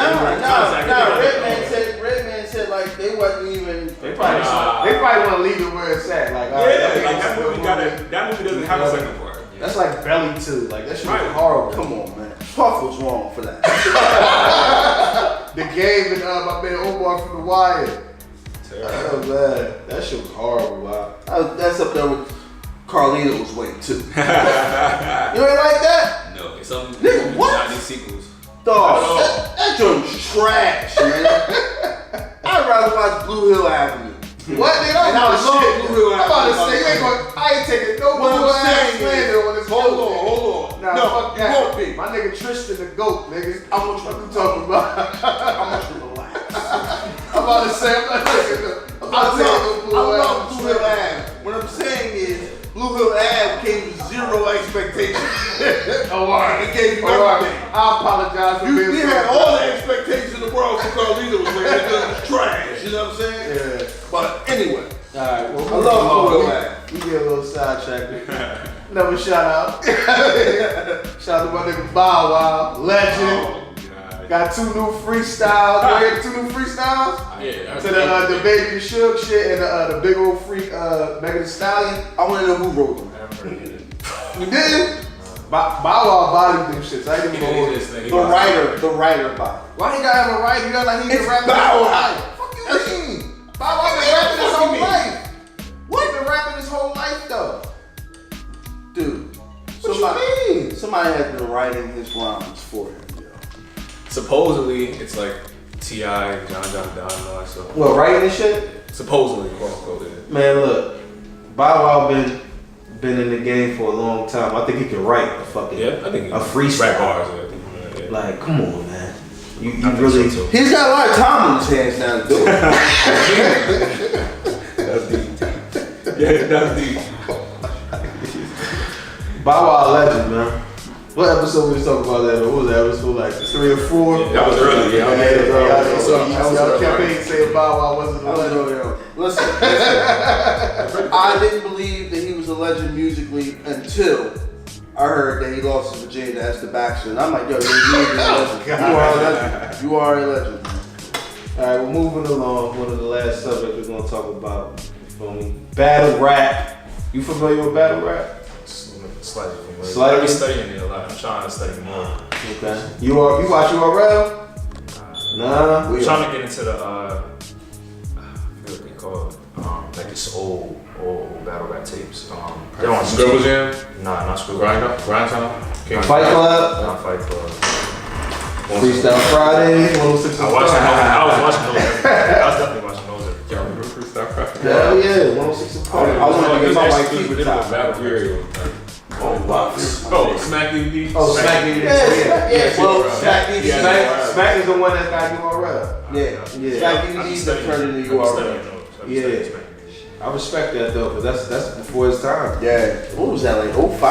Exactly. Redman said like they wasn't even. They probably want to leave it where it's at. Like, all right, Yeah, okay, like it's that movie doesn't have a second part. That's like Belly 2. Like that shit was Right. horrible. Come on, man. Puff was wrong for that. The game and my man Omar from The Wire. Oh man, that shit was horrible. Wow. That's up there with Carlito's way too. You ain't like that? No, it's some Nigga, what? 90 sequels. Dog, that joint was trash, man. I'd rather watch Blue Hill Avenue. What? Nigga, And I that was love shit. Blue Hill I'm about to Avenue. say, I ain't taking no What Blue I'm Hill saying slander on this hold goat, on. Nah, No, fuck you that. won't be. My nigga Tristan the GOAT, nigga. I want you What to you talking about? I want you to relax. I'm about to say, I'm not taking no I Blue love Blue Hill Hill. Ave. What I'm saying is, Blue Hill Ave came with 0 expectations. Oh, all right. It gave you All right. everything. I apologize for being We so had all the expectations in the world for Carlito's, man. It was trash. You know what I'm saying? Yeah. But anyway, Alright, well, I love Blue Hill Ave. we get a little sidetracked. Another shout out. Shout out to my nigga Bow Wow, legend. Oh, God. Got 2 new freestyles. You heard 2 new freestyles? Yeah, To the Baby the Shook shit and the big old freak Megan Thee Stallion. I want to know who wrote them. I haven't heard it. You did? Bow Wow bodied them shits. I ain't even gonna this thing. The writer about it. Why he gotta have a right? You got like he It's been rapping Bow his whole Wow. life. Fuck you mean? Bow Wow been rapping his Fuck you whole mean? life. What? He been rapping his whole life though. Dude, What you mean? somebody has been writing his rhymes for him, yo. Supposedly, it's like T.I., John Don, and all that stuff. What, writing and shit? Supposedly, quote unquote, yeah. Man, look, Bow Wow been in the game for a long time. I think he can write a fucking Yeah, I think a freestyle. rap bars. Yeah, I think, yeah. Like, come on, man. You I think really. so, too. He's got a lot of time on his hands now to do it. That's deep. Yeah, that's deep. Bow Wow legend, man. What episode we was talking about that? What was that episode like 3 or 4? Yeah, that was early. Yeah, Y'all campaign saying Bow Wow wasn't a legend. Listen, I didn't believe that he was a legend musically until I heard that he lost his virginity to Esther Baxter, and I'm like, yo, you're a legend. You are a legend. You are a legend. All right, we're moving along. One of the last subjects we're gonna talk about. You feel me? Battle rap. You familiar with battle rap? Slightly familiar. Slightly? I be studying it a lot. I'm trying to study more. Okay. You watch URL? Nah. I'm trying to get into the I forget what they call it. Like this old battle rap tapes. They're on Scribble Jam? Nah, not Scribble. Grind Time? Fight Club? Not Fight Club. Freestyle Friday? 106 I was watching those. I was definitely watching those. Y'all remember Freestyle Friday? Hell yeah, 106 Park. I wanted to get my white people top. Battle period. Oh, Smack DVD? Oh, Smack DVD. Yeah. Well, Smack DVD. Smack is the one that got URL. Yeah. Yeah. Smack DVDs that turned into URL. Yeah. I respect that though, because that's before his time. Yeah. What was that, like 05?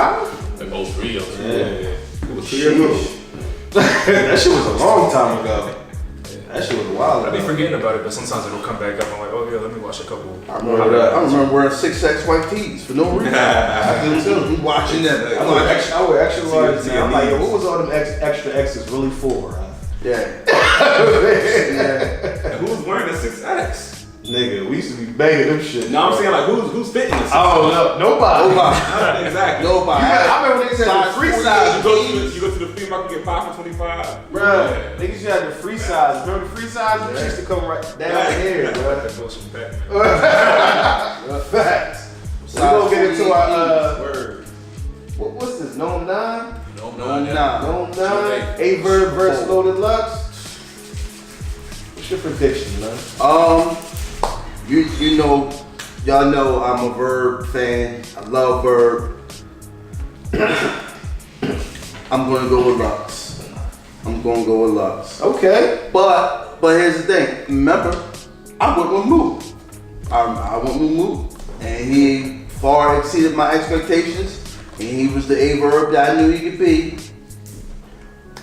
Like 03 or something. Yeah. It was 2 years ago. That shit was a long time ago. That shit was a while I ago. be forgetting about it, but sometimes it'll come back up. I'm like, oh yeah, let me watch a couple. I remember wearing 6X white tees for no reason. I do too. I'm watching that. I wear extra large now. I'm like, yo, what was all them extra X's really for? Yeah. And who's wearing the 6X? Nigga, we used to be banging them shit. No, I'm saying like who's fitting this? Oh no, nobody. Exactly. Nobody. I remember niggas had the free size. You go to the flea market, get 5 for 25. Bruh, niggas used to have the free size. Remember the free size? Which used to come right down here, bruh. That goes from back. Facts. We gonna get into our Word. what's this? Gnome 9? No. Gnome 9. AyeVerb versus Loaded Lux. What's your prediction, man? You know, y'all know I'm a Verb fan. I love Verb. I'm gonna go with Lux. Okay. But here's the thing. Remember, I went with Mook. I went with Mook, and he far exceeded my expectations. And he was the AyeVerb that I knew he could be.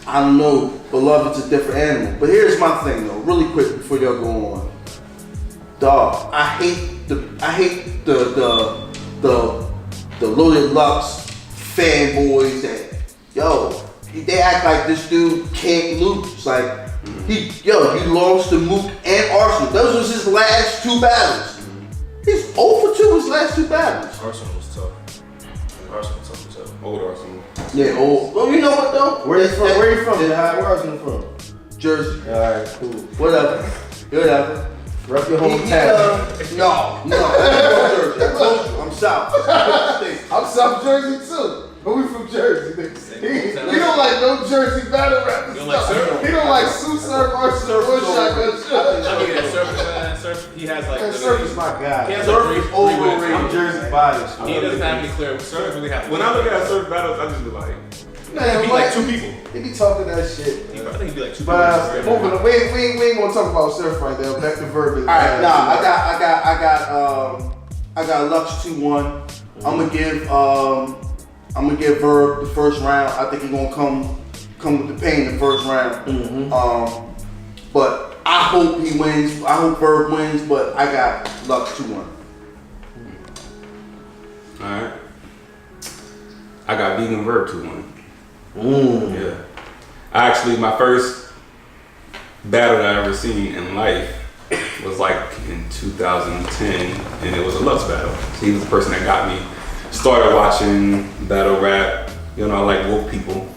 I don't know, Beloved's a different animal. But here's my thing though, really quick before y'all go on. Dog, I hate the Loaded Lux fanboys that they act like this dude can't lose. Like you lost to Mook and Arsenal. Those was his last 2 battles. He's 0 for 2 his last 2 battles. Arsenal was tough. Arsenal was tough. Old Arsenal. Yeah, old. Well, you know what though? Where you from? Where Arsenal from? Jersey. Alright, cool. Whatever. Rep your hometown. No. I'm from Jersey. I told you, I'm South. I'm South Jersey too. But we from Jersey, nigga. He don't like no Jersey battle rap and stuff. He don't like Sue Surf, Arsenal, or Shotgun Surf, he has like. Man, Surf is my guy. He has Surf like is three overrated. wins. I'm Jersey biased. He doesn't have any clear. Surf really have. When I look at surf battles, I just be like, Man, He be what? like 2 people. He be talking that shit. I think he'd be like 2 But people. moving on, we ain't gonna talk about Surf right there. Back to Verb. All right, I got Lux 2-1. I'm gonna give Verb the first round. I think he's gonna come with the pain the first round. But I hope he wins. I hope Verb wins. But I got Lux 2-1. alright. I got Vegan Verb 2-1. Yeah. Actually, my first battle that I ever seen in life was like in 2010, and it was a Lux battle. So he was the person that got me started watching battle rap. You know, I like woke people.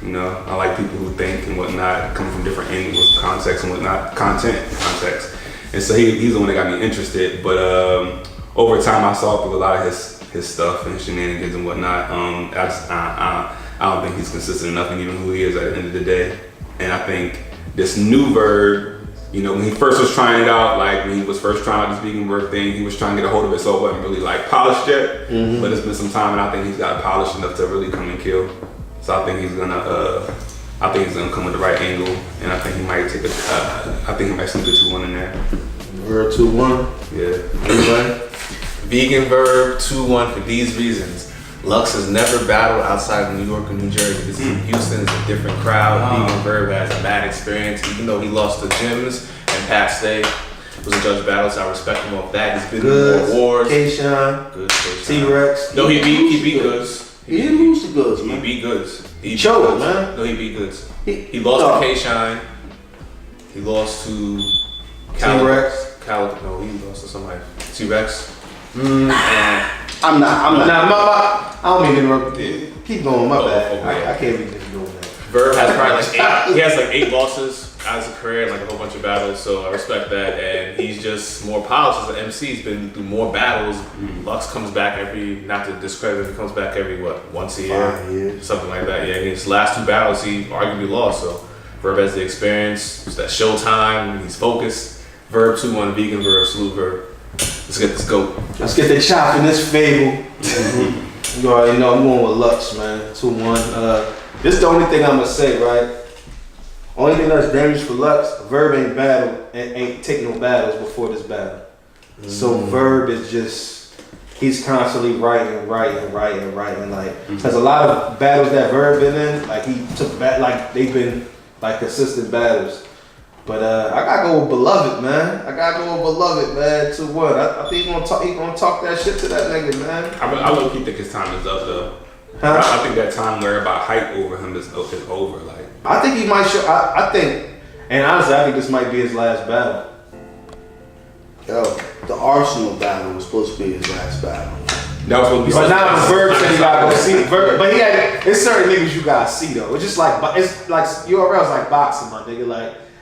You know, I like people who think and whatnot, come from different angles, context and whatnot, content and context. And so he's the one that got me interested. But over time, I saw through a lot of his stuff and shenanigans and whatnot. I don't think he's consistent enough in even who he is at the end of the day. And I think this new Verb You know, when he first was trying it out, like when he was first trying out this vegan bird thing, he was trying to get a hold of it, so it wasn't really like polished yet. But it's been some time, and I think he's got it polished enough to really come and kill. So I think he's gonna come with the right angle, and I think he might take I think he might sneak the 2-1 in there. Verb 2-1. Yeah. Anybody? Vegan Verb 2-1 for these reasons. Lux has never battled outside of New York or New Jersey. This is in Houston, it's a different crowd. Vegan Verb has a bad experience, even though he lost to Gyms and Pat Stay. It was a judge battle, so I respect him off that. He's been in more wars. K-Shine. Good K-Shine. T-Rex. No, he beat Goods. He didn't lose to Goods, He man. beat Goods. He Choked, beat Goods. man. No, he beat Goods. He lost to K-Shine. He lost to T-Rex. No, he lost to somebody. T-Rex. I'm not. I don't mean to interrupt. Keep going, my bad. okay. I can't be just doing that. Verb has probably like 8. He has like 8 losses as a career, like a whole bunch of battles. So I respect that, and he's just more polished as an MC. He's been through more battles. Lux comes back not to discredit, he comes back every once a year, 5 years. something like that. Yeah, and his last 2 battles he arguably lost. So Verb has the experience. It's that showtime. He's focused. Verb 2-1, Vegan Verb, salute Verb. Let's get this go. Let's get the chop in this fable. You already know I'm going with Lux, man. 2-1. This is the only thing I'm gonna say, right? Only thing that's dangerous for Lux, Verb ain't battle and ain't taking no battles before this battle. So Verb is just, he's constantly writing. Like, there's a lot of battles that Verb been in, like he took back, like they've been like consistent battles. But I gotta go with Beloved, man. 2-1. I think he gonna talk that shit to that nigga, man. I low-key think his time is up though. Huh? I think that time where about hype over him is over. Like, I think he might show. I think, and honestly, I think this might be his last battle. Yo, the Arsenal battle was supposed to be his last battle. that was what we But said. now Verb said he gotta go see Verb, but he had. It's certain niggas you gotta see though. It's just like it's like URL's like boxing, my nigga.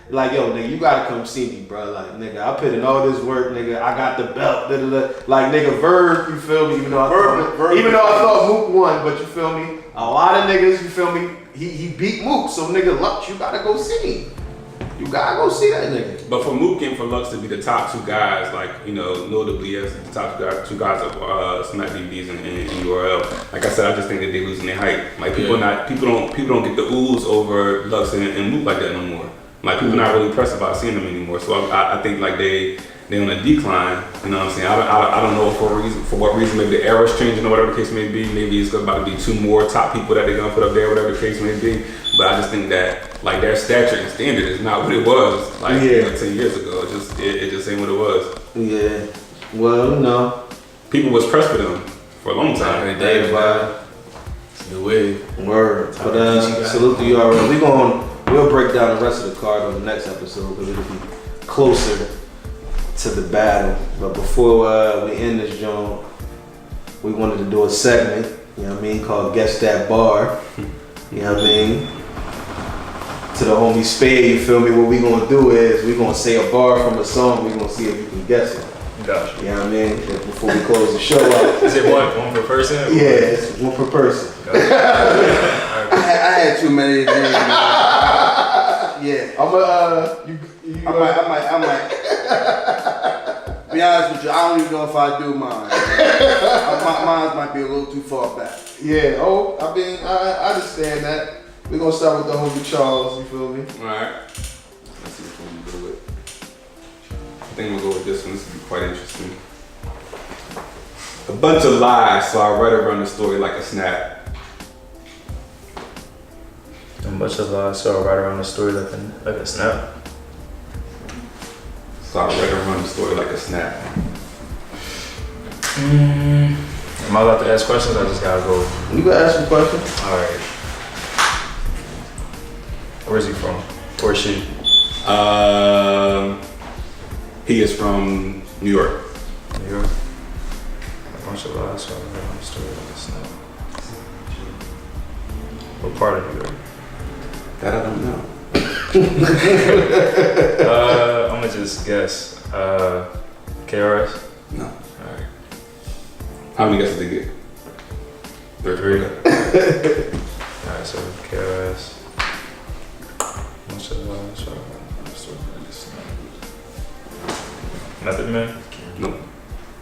Like yo, nigga, you gotta come see me, bro. Like nigga, I put in all this work, nigga. I got the belt. Like nigga, Verb, you feel me? Even though I thought Mook won, but you feel me? A lot of niggas, you feel me? He beat Mook, so nigga, Lux, you gotta go see him. You gotta go see that nigga. But for Mook and for Lux to be the top 2 guys, like, you know, notably as the top 2 guys of Smack DVDs and URL, like I said, I just think that they're losing their hype. Like people don't get the ooze over Lux and Mook like that no more. Like people not really pressed about seeing them anymore. So I think like they on a decline. You know what I'm saying? I don't know for what reason. Maybe the era's changing or whatever the case may be. Maybe it's about to be 2 more top people that they're gonna put up there, whatever the case may be. But I just think that like their stature and standard is not what it was like 10 years ago. It just ain't what it was. Yeah. Well, no. People was pressed for them for a long time. And Dave, the way. Word. But salute to you already. We'll break down the rest of the card on the next episode because it'll be closer to the battle. But before we end this joint, we wanted to do a segment, you know what I mean, called Guess That Bar. You know what I mean? To the homie Spade, you feel me? What we gonna do is we gonna say a bar from a song, we gonna see if you can guess it. Gotcha. You know what I mean? Before we close the show out. Is it one per person? Yeah, it's 1 per person. I had too many things. Yeah. I might. Be honest with you, I don't even know if I do mine. Mine might be a little too far back. Yeah, I mean, I understand that. We're gonna start with the homie Charles, you feel me? Alright. Let's see which one we go with. I think we'll go with this one. This will be quite interesting. A bunch of lies, so I read around the story like a snap. A bunch of lies, so I write around the story like a snap. So I read around the story like a snap. Am I allowed to ask questions? I just gotta go. You gotta ask some questions. Alright. Where's he from? Where's she? He is from New York. New York. A bunch of lies, so I write around the story like a snap. What part of New York? That I don't know. I'm gonna just guess. KRS? No. Alright. How many guesses did you get? 3. Alright, so KRS. Bunch of lies, so I write around the Method Man? No.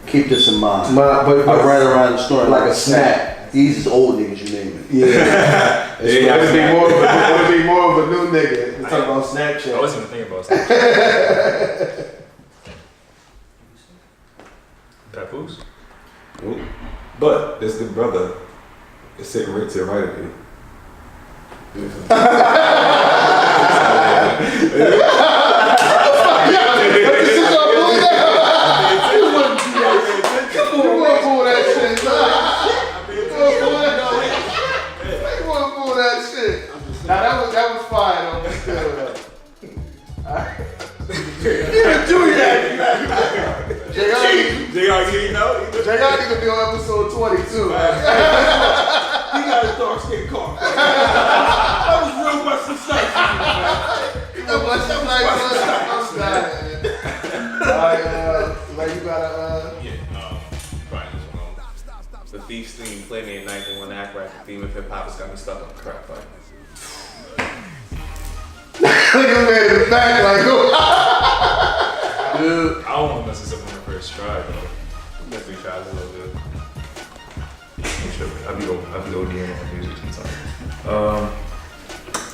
Keep this in mind. But I ran around the store like a snack. These is old niggas, you name it. yeah. It'll be more of a new nigga. We're talking about Snapchat. I wasn't even thinking about Snapchat. Papoose? Nope. But this the brother is sitting right to the right of you. Now that was fine on this still though. Even do that. JR, you know? JR need to be on episode 22. He got a dark skin car. That was real Western stuff. Like you gotta Brian, the Thief's theme played me at night and when the act right, the theme of hip hop has got me stuck on the crack fight. look at man in the back like Dude, I don't want to mess this up on the first try, though. Let's be tries a little bit. I'll be ODing on music sometimes. I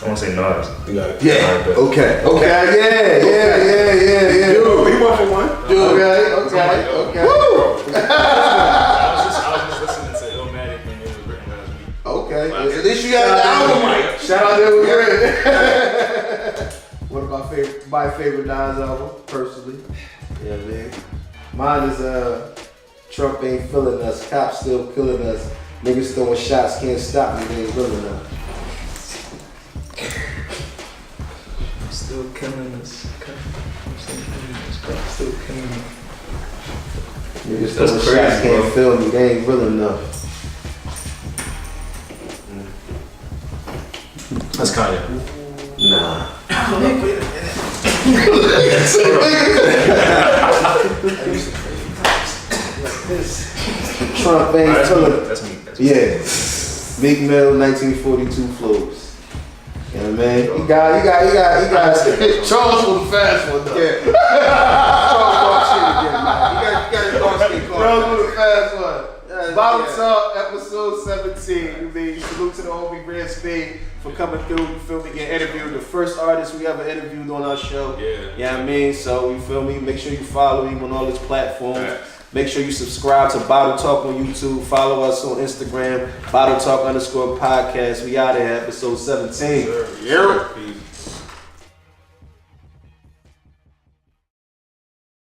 want to say Nas. You got it. Yeah. Okay. yeah. Dude, he won for one. Okay. Woo! I was just listening to Illmatic when it was written last week. Okay. At least you got an album, Mike. Shout out to One of my favorite Nas album, personally. Yeah, man. Mine is Trump ain't feeling us, cops still killing us, niggas throwing shots, can't stop me, they ain't willing enough. Still killing us. Still killing us. Niggas That's throwing crazy, shots, can't bro. feel me, they ain't real enough. That's Kanye. Nah. Trump ain't feeling. That's me. Yeah. Big Mill 1942 flows. You know what I mean? You got Charles was the fast one though. Yeah. Charles Bark shit again, man. You got a dark skin car. Charles was the fast one. Bottom yeah. Talk, episode 17. You mean, salute to the homie Red Spade for coming through. You feel me? Getting interviewed. The first artist we ever interviewed on our show. Yeah. You know what I mean? So, you feel me? Make sure you follow him on all his platforms. Right. Make sure you subscribe to Bottle Talk on YouTube. Follow us on Instagram, Bottle Talk _podcast. We out of here, episode 17. Sir. Yeah. Peace.